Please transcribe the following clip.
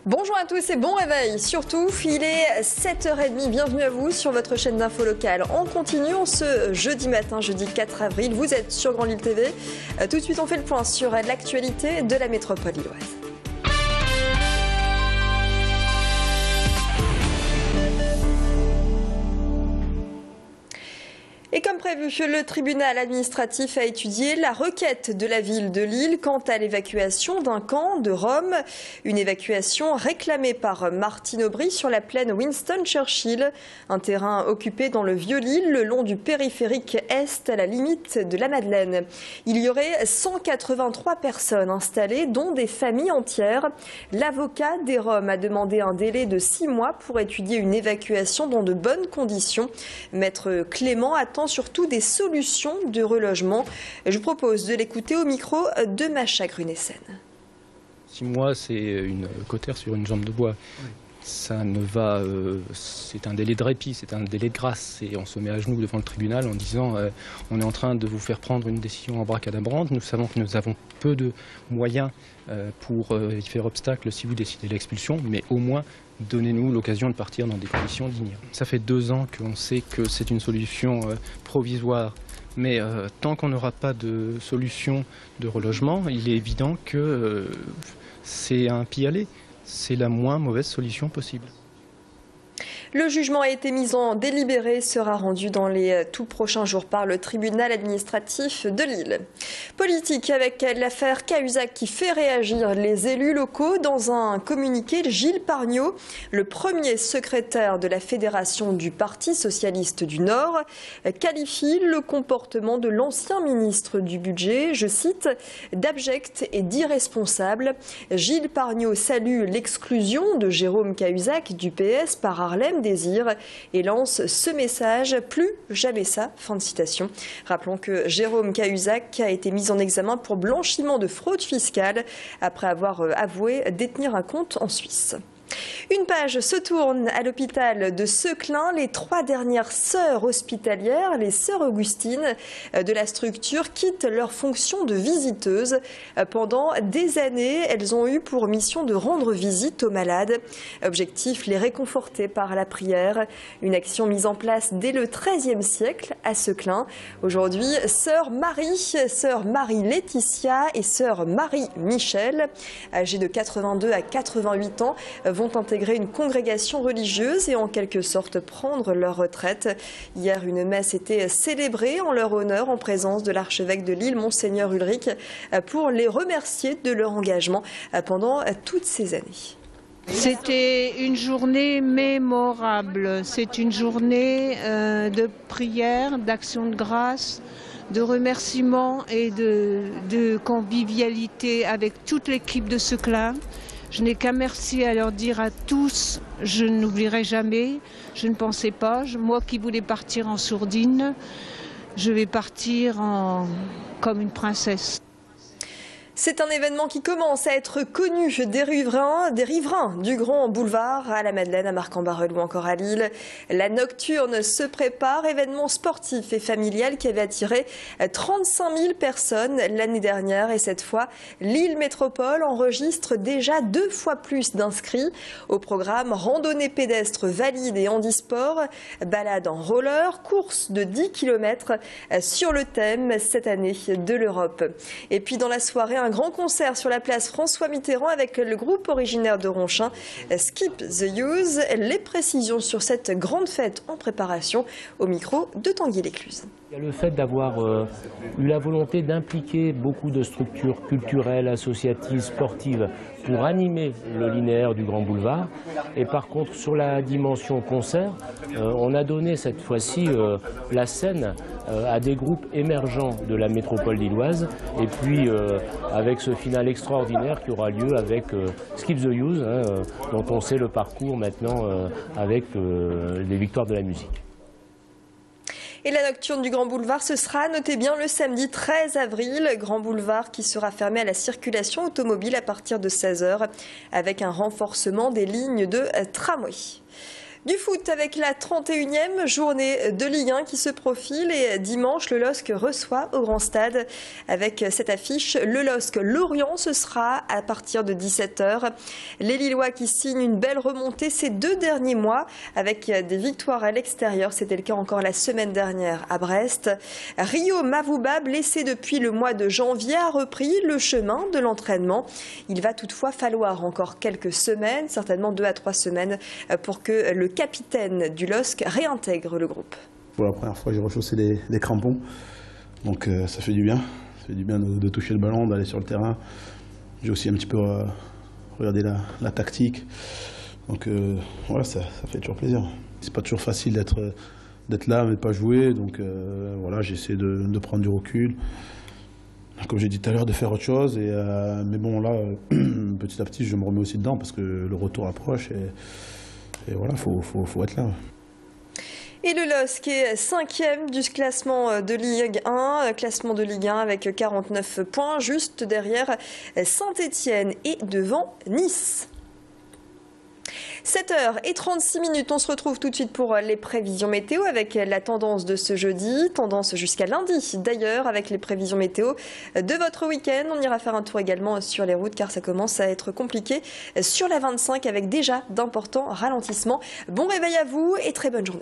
Bonjour à tous et bon réveil. Surtout, il est 7h30. Bienvenue à vous sur votre chaîne d'info locale. On continue ce jeudi matin, jeudi 4 avril. Vous êtes sur Grand Lille TV. Tout de suite, on fait le point sur l'actualité de la métropole lilloise. Et comme prévu, le tribunal administratif a étudié la requête de la ville de Lille quant à l'évacuation d'un camp de Roms. Une évacuation réclamée par Martine Aubry sur la plaine Winston Churchill, un terrain occupé dans le Vieux-Lille, le long du périphérique Est, à la limite de la Madeleine. Il y aurait 183 personnes installées, dont des familles entières. L'avocat des Roms a demandé un délai de 6 mois pour étudier une évacuation dans de bonnes conditions. Maître Clément attend surtout des solutions de relogement. Je vous propose de l'écouter au micro de Macha Grunessen. 6 mois, c'est une cautère sur une jambe de bois. Oui. Ça ne va, c'est un délai de répit, c'est un délai de grâce. Et on se met à genoux devant le tribunal en disant on est en train de vous faire prendre une décision abracadabrante. Nous savons que nous avons peu de moyens pour y faire obstacle si vous décidez l'expulsion, mais au moins donnez-nous l'occasion de partir dans des conditions dignes. Ça fait 2 ans qu'on sait que c'est une solution provisoire, mais tant qu'on n'aura pas de solution de relogement, il est évident que c'est un pis-aller. C'est la moins mauvaise solution possible. Le jugement a été mis en délibéré, sera rendu dans les tout prochains jours par le tribunal administratif de Lille. Politique avec l'affaire Cahuzac qui fait réagir les élus locaux. Dans un communiqué, Gilles Pargnot, le premier secrétaire de la fédération du Parti socialiste du Nord, qualifie le comportement de l'ancien ministre du Budget, je cite, d'abject et d'irresponsable. Gilles Pargnot salue l'exclusion de Jérôme Cahuzac du PS par Harlem Désir et lance ce message, plus jamais ça, fin de citation. Rappelons que Jérôme Cahuzac a été mis en examen pour blanchiment de fraude fiscale après avoir avoué détenir un compte en Suisse. Une page se tourne à l'hôpital de Seclin. Les 3 dernières sœurs hospitalières, les sœurs Augustines de la structure, quittent leur fonction de visiteuses. Pendant des années, elles ont eu pour mission de rendre visite aux malades. Objectif, les réconforter par la prière. Une action mise en place dès le XIIIe siècle à Seclin. Aujourd'hui, sœur Marie Laetitia et sœur Marie Michel, âgées de 82 à 88 ans, vont intégrer une congrégation religieuse et en quelque sorte prendre leur retraite. Hier, une messe était célébrée en leur honneur en présence de l'archevêque de Lille, Monseigneur Ulrich, pour les remercier de leur engagement pendant toutes ces années. C'était une journée mémorable. C'est une journée de prière, d'action de grâce, de remerciements et de convivialité avec toute l'équipe de Seclin. Je n'ai qu'un merci à leur dire à tous, je n'oublierai jamais, je ne pensais pas, moi qui voulais partir en sourdine, je vais partir comme une princesse. C'est un événement qui commence à être connu des riverains du Grand Boulevard à la Madeleine, à Marcq-en-Barœul ou encore à Lille. La nocturne se prépare, événement sportif et familial qui avait attiré 35 000 personnes l'année dernière. Et cette fois, Lille Métropole enregistre déjà 2 fois plus d'inscrits. Au programme, randonnée pédestre valide et handisport, balade en roller, course de 10 km sur le thème cette année de l'Europe. Et puis dans la soirée, un grand concert sur la place François Mitterrand avec le groupe originaire de Ronchin, Skip the Use. Les précisions sur cette grande fête en préparation au micro de Tanguy Lécluse. Il y a le fait d'avoir eu la volonté d'impliquer beaucoup de structures culturelles, associatives, sportives pour animer le linéaire du Grand Boulevard. Et par contre, sur la dimension concert, on a donné cette fois-ci la scène à des groupes émergents de la métropole lilloise. Et puis, avec ce final extraordinaire qui aura lieu avec Skip the Use, dont on sait le parcours maintenant avec les victoires de la musique. Et la nocturne du Grand Boulevard, ce sera, notez bien, le samedi 13 avril. Grand Boulevard qui sera fermé à la circulation automobile à partir de 16h avec un renforcement des lignes de tramway. Du foot avec la 31e journée de Ligue 1 qui se profile et dimanche, le LOSC reçoit au Grand Stade avec cette affiche. Le LOSC Lorient, ce sera à partir de 17h. Les Lillois qui signent une belle remontée ces 2 derniers mois avec des victoires à l'extérieur. C'était le cas encore la semaine dernière à Brest. Rio Mavouba, blessé depuis le mois de janvier, a repris le chemin de l'entraînement. Il va toutefois falloir encore quelques semaines, certainement 2 à 3 semaines, pour que le capitaine du LOSC réintègre le groupe. Pour la première fois, j'ai rechaussé les crampons, donc ça fait du bien. Ça fait du bien de toucher le ballon, d'aller sur le terrain. J'ai aussi un petit peu regardé la tactique, donc voilà, ça fait toujours plaisir. C'est pas toujours facile d'être là mais de pas jouer, donc voilà, j'essaie de prendre du recul. Comme j'ai dit tout à l'heure, de faire autre chose, mais bon là, petit à petit, je me remets aussi dedans parce que le retour approche et voilà, faut être là. Et le LOSC est 5e du classement de Ligue 1, classement de Ligue 1 avec 49 points, juste derrière Saint-Étienne et devant Nice. 7h36, on se retrouve tout de suite pour les prévisions météo avec la tendance de ce jeudi, tendance jusqu'à lundi d'ailleurs avec les prévisions météo de votre week-end. On ira faire un tour également sur les routes car ça commence à être compliqué sur la 25 avec déjà d'importants ralentissements. Bon réveil à vous et très bonne journée.